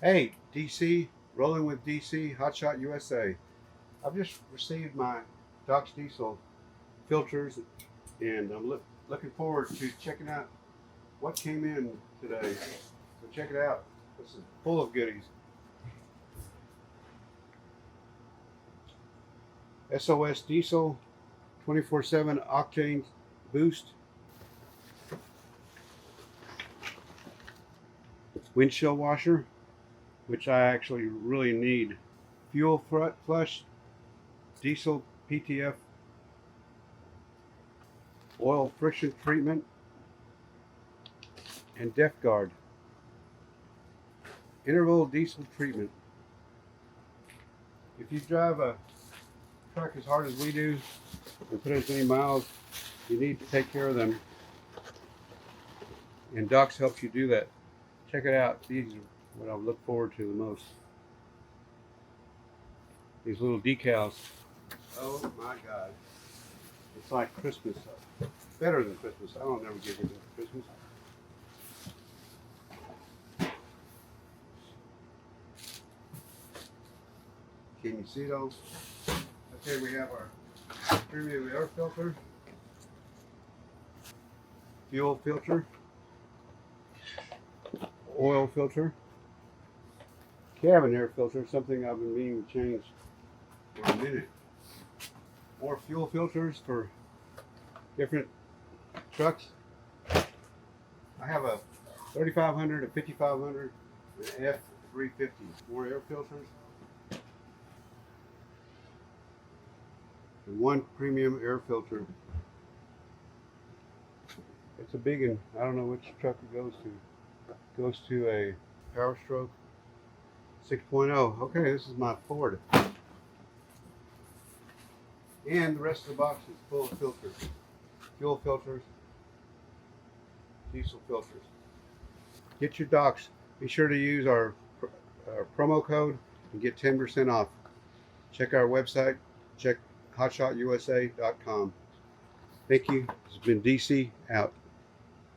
Hey, DC, rolling with DC, Hotshot-USA. I've just received my Dodge Diesel filters, and I'm looking forward to checking out what came in today. So check it out. This is full of goodies. SOS Diesel 24/7 octane boost, windshield washer, which I actually really need, fuel flush, diesel PTF, oil friction treatment, and depth guard. Interval diesel treatment. If you drive a truck as hard as we do and put as many miles, you need to take care of them. And Docs helps you do that. Check it out. These are what I look forward to the most. These little decals. Oh my God. It's like Christmas. Better than Christmas. I don't never get anything for Christmas. Can you see those? Okay, we have our premium air filter, fuel filter, oil filter, cabin air filter, something I've been meaning to change for a minute. More fuel filters for different trucks. I have a 3500, a 5500, an F350. More air filters. And one premium air filter. It's a big one. I don't know which truck it goes to. It goes to a Power Stroke 6.0. Okay, this is my Ford. And the rest of the box is full of filters. Fuel filters, diesel filters. Get your Docs. Be sure to use our promo code and get 10% off. Check our website. Check hotshotusa.com. Thank you. This has been DC out.